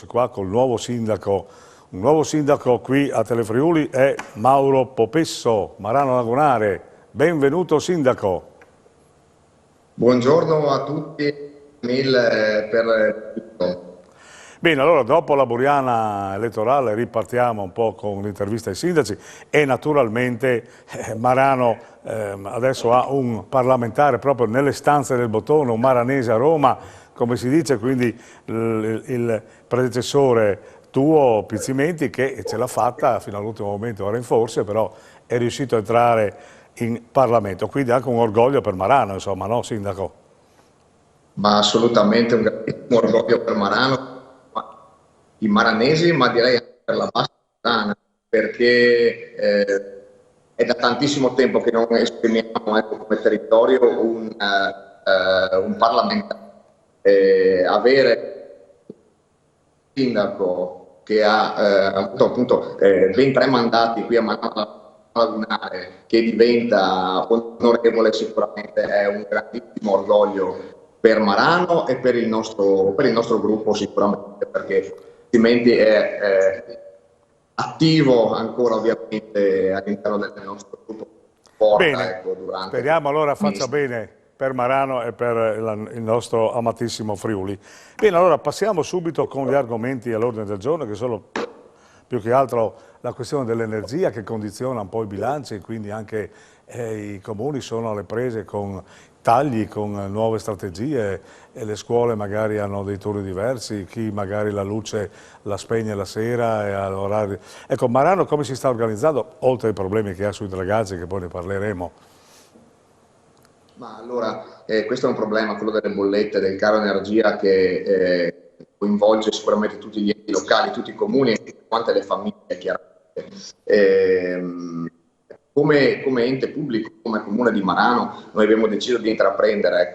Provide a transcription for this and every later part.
eccoci qua col nuovo sindaco. Un nuovo sindaco qui a Telefriuli è Mauro Popesso, Marano Lagunare. Benvenuto sindaco. Buongiorno a tutti, mille per tutto. Bene, allora dopo la buriana elettorale ripartiamo un po' con l'intervista ai sindaci e naturalmente Marano adesso ha un parlamentare proprio nelle stanze del bottone, un maranese a Roma, come si dice, quindi il predecessore tuo Pizzimenti che ce l'ha fatta fino all'ultimo momento, ora in forse, però è riuscito a entrare in Parlamento, quindi anche un orgoglio per Marano, insomma, no sindaco? Ma assolutamente un grandissimo orgoglio per Marano, i maranesi, ma direi anche per la Bassa Padana, perché è da tantissimo tempo che non esprimiamo come territorio un parlamentare. Avere un sindaco che ha avuto appunto ben 3 mandati qui a Marano Lagunare, che diventa onorevole, sicuramente è un grandissimo orgoglio per Marano e per il nostro gruppo sicuramente, perché altrimenti è attivo ancora ovviamente all'interno del nostro gruppo. Bene, Ecco, durante speriamo allora faccia bene per Marano e per il nostro amatissimo Friuli. Bene, allora passiamo subito con gli argomenti all'ordine del giorno, che sono più che altro la questione dell'energia che condiziona un po' i bilanci e quindi anche i comuni sono alle prese con tagli, con nuove strategie e le scuole magari hanno dei turni diversi, chi magari la luce la spegne la sera e all'orario. Ecco, Marano come si sta organizzando, oltre ai problemi che ha sui dragaggi, che poi ne parleremo? Ma allora, questo è un problema, quello delle bollette, del caro energia che coinvolge sicuramente tutti gli enti locali, tutti i comuni e quante le famiglie, chiaramente. Come ente pubblico, come Comune di Marano, noi abbiamo deciso di intraprendere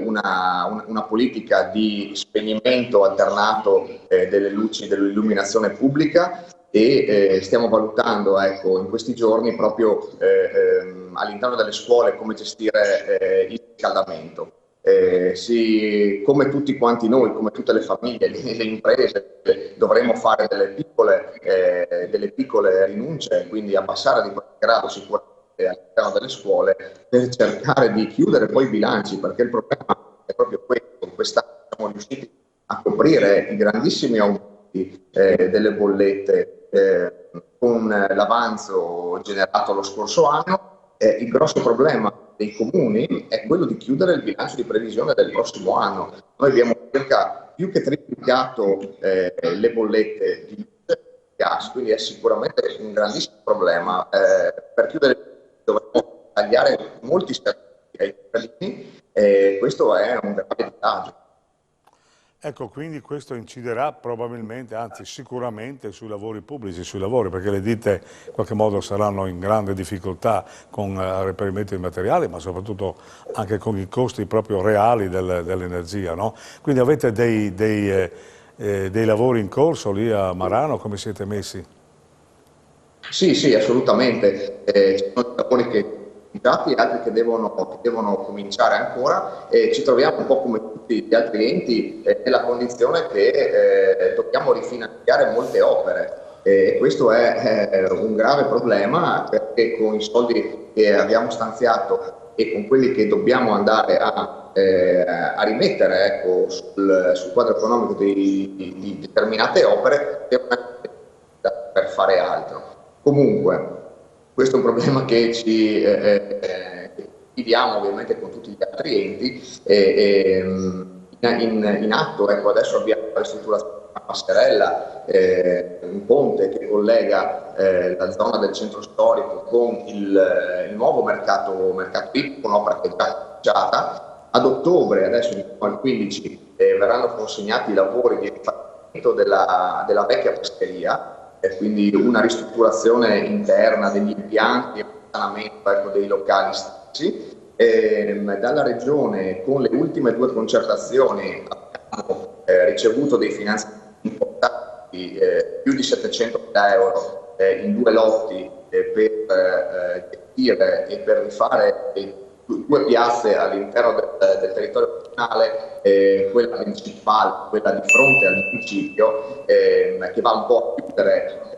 una politica di spegnimento alternato delle luci dell'illuminazione pubblica e stiamo valutando in questi giorni proprio all'interno delle scuole come gestire il riscaldamento. Come tutti quanti noi, come tutte le famiglie, le imprese, dovremo fare delle piccole rinunce, quindi abbassare di qualche grado sicuramente all'interno delle scuole per cercare di chiudere poi i bilanci, perché il problema è proprio questo. Quest'anno siamo riusciti a coprire i grandissimi aumenti delle bollette con l'avanzo generato lo scorso anno. Il grosso problema dei comuni è quello di chiudere il bilancio di previsione del prossimo anno. Noi abbiamo circa più che triplicato le bollette di gas, quindi è sicuramente un grandissimo problema. Per chiudere dovremo tagliare molti servizi ai cittadini e questo è un grave disagio. Ecco, quindi questo inciderà probabilmente, anzi sicuramente, sui lavori pubblici, sui lavori, perché le ditte in qualche modo saranno in grande difficoltà con il reperimento di materiali, ma soprattutto anche con i costi proprio reali dell'energia, no? Quindi avete dei lavori in corso lì a Marano, come siete messi? Sì, assolutamente. Ci sono lavori che iniziati e altri che devono cominciare ancora e ci troviamo un po' come tutti gli altri enti nella condizione che dobbiamo rifinanziare molte opere e questo è un grave problema perché con i soldi che abbiamo stanziato e con quelli che dobbiamo andare a rimettere sul quadro economico di determinate opere per fare altro. Comunque, questo è un problema che ci viviamo ovviamente con tutti gli altri enti in atto. Ecco, adesso abbiamo la ristrutturazione di una passerella, un ponte che collega la zona del centro storico con il nuovo mercato Ippico, un'opera che è già iniziata. Ad ottobre, adesso al 15, verranno consegnati i lavori di rifacimento della vecchia pescheria, e quindi una ristrutturazione interna degli impianti e un risanamento dei locali stessi. Dalla Regione, con le ultime 2 concertazioni, abbiamo ricevuto dei finanziamenti importanti, più di 700.000 euro in 2 lotti per gestire e per rifare 2 piazze all'interno del territorio regionale, quella principale, quella di fronte al municipio, che va un po' a chiudere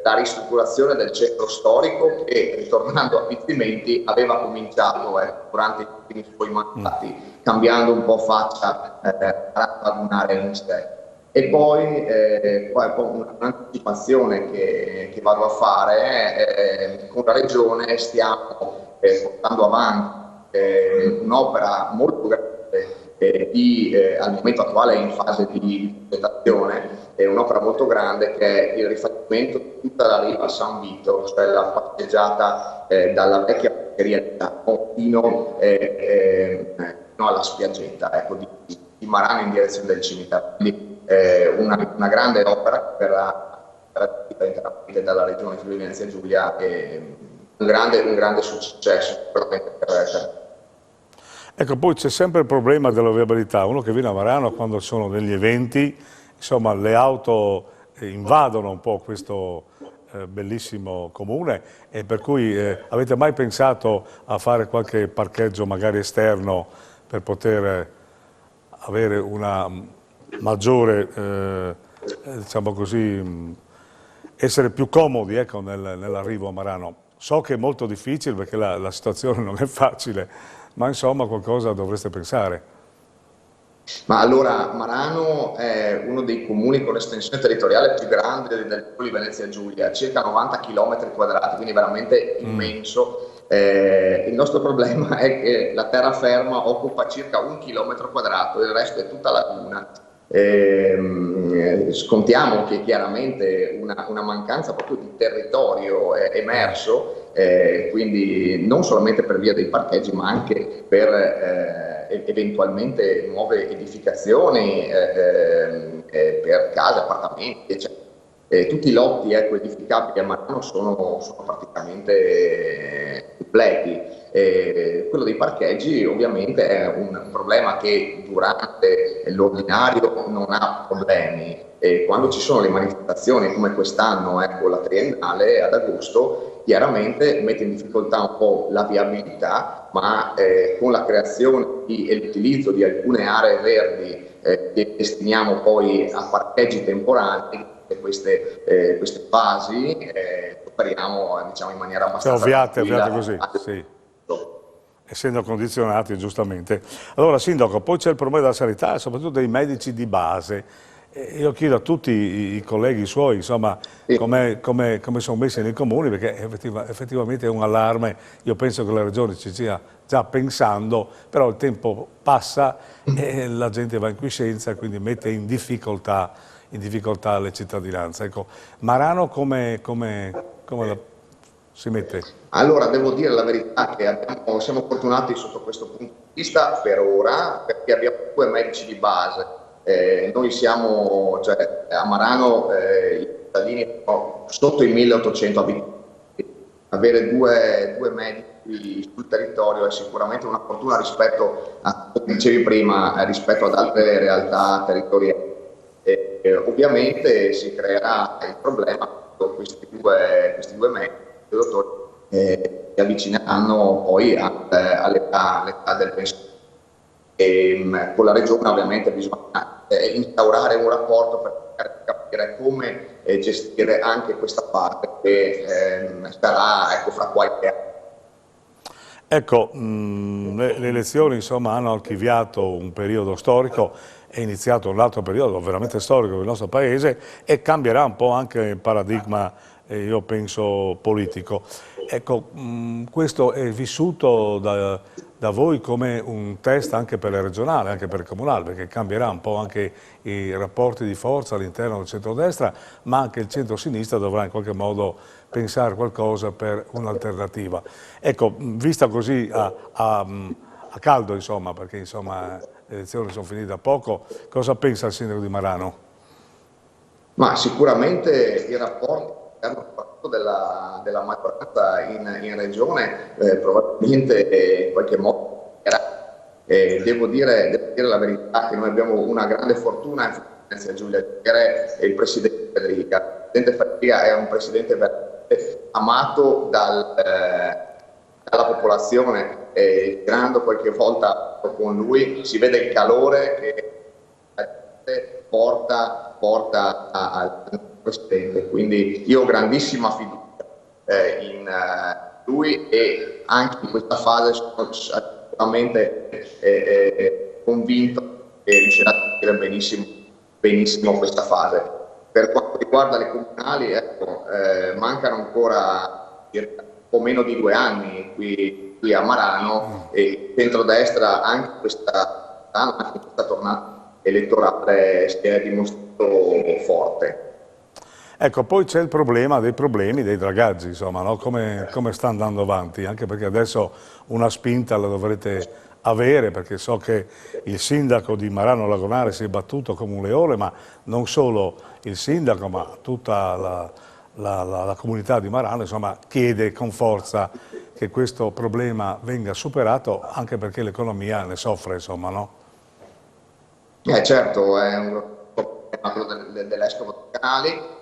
la ristrutturazione del centro storico che, ritornando a Pizzimenti, aveva cominciato durante i primi suoi mandati, cambiando un po' faccia ad un'area in sé. E poi un'anticipazione che vado a fare, con la Regione stiamo portando avanti un'opera molto grande al momento attuale è in fase di presentazione, è un'opera molto grande che è il rifacimento di tutta la riva San Vito, cioè la passeggiata dalla vecchia pescheria fino alla spiaggetta, ecco, di Marano in direzione del cimitero. Quindi, una grande opera che verrà interamente dalla Regione Friuli Venezia Giulia, un grande successo sicuramente per. Ecco, poi c'è sempre il problema della viabilità. Uno che viene a Marano quando ci sono degli eventi, insomma, le auto invadono un po' questo bellissimo comune, e per cui avete mai pensato a fare qualche parcheggio magari esterno per poter avere una maggiore, diciamo così, essere più comodi, ecco, nell'arrivo a Marano? So che è molto difficile perché la situazione non è facile, ma insomma qualcosa dovreste pensare. Ma allora, Marano è uno dei comuni con l'estensione territoriale più grande del Friuli Venezia Giulia, circa 90 km quadrati, quindi veramente immenso. Il nostro problema è che la terraferma occupa circa 1 chilometro quadrato, il resto è tutta laguna. Scontiamo che chiaramente una mancanza proprio di territorio è emerso, quindi non solamente per via dei parcheggi, ma anche per eventualmente nuove edificazioni per case, appartamenti, eccetera. Tutti i lotti edificabili a Marano sono praticamente completi. Quello dei parcheggi ovviamente è un problema che durante l'ordinario non ha problemi. Quando ci sono le manifestazioni come quest'anno, la triennale ad agosto, chiaramente mette in difficoltà un po' la viabilità, ma con la creazione e l'utilizzo di alcune aree verdi che destiniamo poi a parcheggi temporanei, queste fasi operiamo, diciamo, in maniera abbastanza Ovviate tranquilla. così, sì, essendo condizionati giustamente. Allora, Sindaco, poi c'è il problema della sanità e soprattutto dei medici di base. Io chiedo a tutti i colleghi suoi, insomma, Sì. come sono messi nei comuni, perché effettivamente è un allarme. Io penso che la Regione ci stia già pensando, però il tempo passa e la gente va in quiescenza, quindi mette in difficoltà le cittadinanze. Ecco, Marano come si mette? Allora, devo dire la verità che siamo fortunati sotto questo punto di vista per ora, perché abbiamo 2 medici di base. Noi siamo, cioè, a Marano i cittadini sono sotto i 1800 abitanti. Avere due medici sul territorio è sicuramente una fortuna rispetto a, come dicevi prima, rispetto ad altre realtà territoriali. Ovviamente si creerà il problema con questi due medici, dottori, si avvicineranno poi all'età del pensiero. Con la Regione ovviamente bisogna instaurare un rapporto per capire come gestire anche questa parte che sarà fra qualche anno. Ecco, le elezioni insomma hanno archiviato un periodo storico, è iniziato un altro periodo veramente storico del nostro Paese e cambierà un po' anche il paradigma, io penso, politico. Ecco, questo è vissuto da voi come un test anche per le regionali, anche per il comunale, perché cambierà un po' anche i rapporti di forza all'interno del centrodestra, ma anche il centro-sinistra dovrà in qualche modo pensare qualcosa per un'alternativa. Ecco, vista così a caldo, insomma, perché insomma, le elezioni sono finite da poco, cosa pensa il sindaco di Marano? Ma sicuramente i rapporti della maggioranza in regione probabilmente in qualche modo devo dire la verità che noi abbiamo una grande fortuna in Venezia Giulia di avere il presidente Federica. Il presidente Federica è un presidente veramente amato dalla popolazione, girando qualche volta con lui, si vede il calore che la gente porta al Presidente. Quindi io ho grandissima fiducia in lui, e anche in questa fase sono assolutamente convinto che riuscirà a gestire benissimo questa fase. Per quanto riguarda le comunali, ecco, mancano ancora circa un po' meno di 2 anni qui a Marano, e il centrodestra anche questa tornata elettorale si è dimostrato forte. Ecco, poi c'è il problema dei problemi dei dragaggi, insomma, no? Come sta andando avanti, anche perché adesso una spinta la dovrete avere, perché so che il sindaco di Marano Lagonare si è battuto come un leone, ma non solo il sindaco, ma tutta la comunità di Marano, insomma, chiede con forza che questo problema venga superato, anche perché l'economia ne soffre, insomma, no? Certo, è un problema quello dell'escovo dei canali.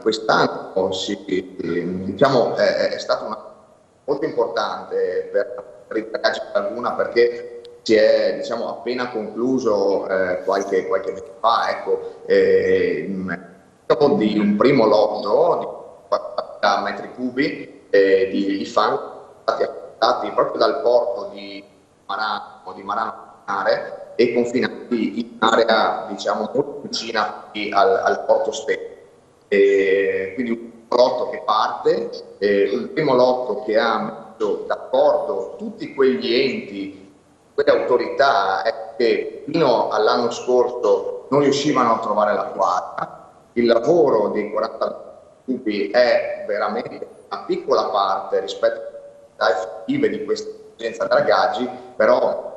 Quest'anno diciamo, è stato molto importante per il dragaggio della Laguna, perché si è, diciamo, appena concluso qualche mese fa, ecco, di un primo lotto di 40 metri cubi di fango stati affrontati proprio dal porto di Marano e confinati in area, diciamo, molto vicina al porto stesso. Quindi un lotto che parte, un primo lotto che ha messo d'accordo tutti quegli enti, quelle autorità che fino all'anno scorso non riuscivano a trovare la quadra. Il lavoro dei 40 cubi è veramente una piccola parte rispetto alle effettive di questa emergenza dragaggi, però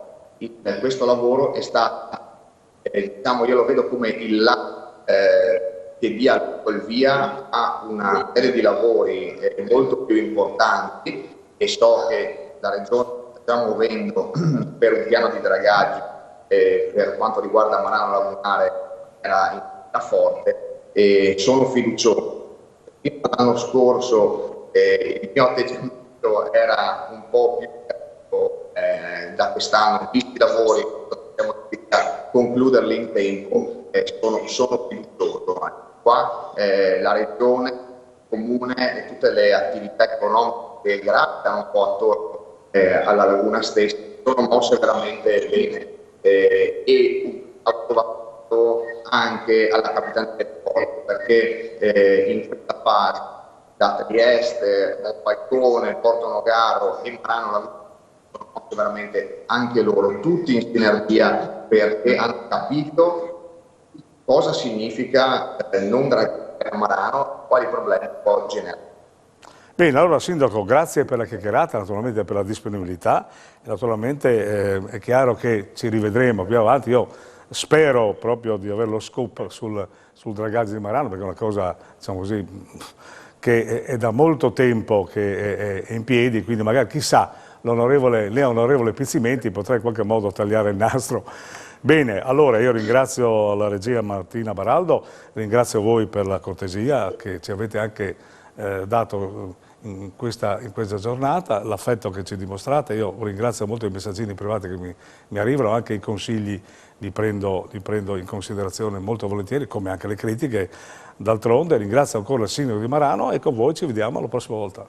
questo lavoro è stato, diciamo, io lo vedo come che dia il via a una serie di lavori molto più importanti, e so che la Regione sta muovendo per un piano di dragaggi per quanto riguarda Marano Lagunare era forte, e sono fiducioso. L'anno scorso il mio atteggiamento era un po' più da quest'anno, visti i lavori, possiamo concluderli in tempo, sono fiducioso. Qua la Regione, il Comune e tutte le attività economiche che gravitano un po' attorno alla laguna stessa sono mosse veramente bene, e ho trovato anche alla Capitaneria del Porto, perché in questa fase da Trieste, Falcone, Porto Nogaro e Marano Lagunare sono mosse veramente anche loro, tutti in sinergia, perché hanno capito cosa significa non dragare a Marano, quali problemi può generare. Bene, allora Sindaco, grazie per la chiacchierata, naturalmente per la disponibilità, naturalmente è chiaro che ci rivedremo più avanti. Io spero proprio di avere lo scoop sul dragaggio di Marano, perché è una cosa, diciamo così, che è da molto tempo che è in piedi, quindi magari chissà, l'onorevole Pizzimenti potrà in qualche modo tagliare il nastro. Bene, allora io ringrazio la regia Martina Baraldo, ringrazio voi per la cortesia che ci avete anche dato in questa giornata, l'affetto che ci dimostrate. Io ringrazio molto i messaggini privati che mi arrivano, anche i consigli li prendo in considerazione molto volentieri, come anche le critiche. D'altronde ringrazio ancora il sindaco di Marano, e con voi ci vediamo la prossima volta.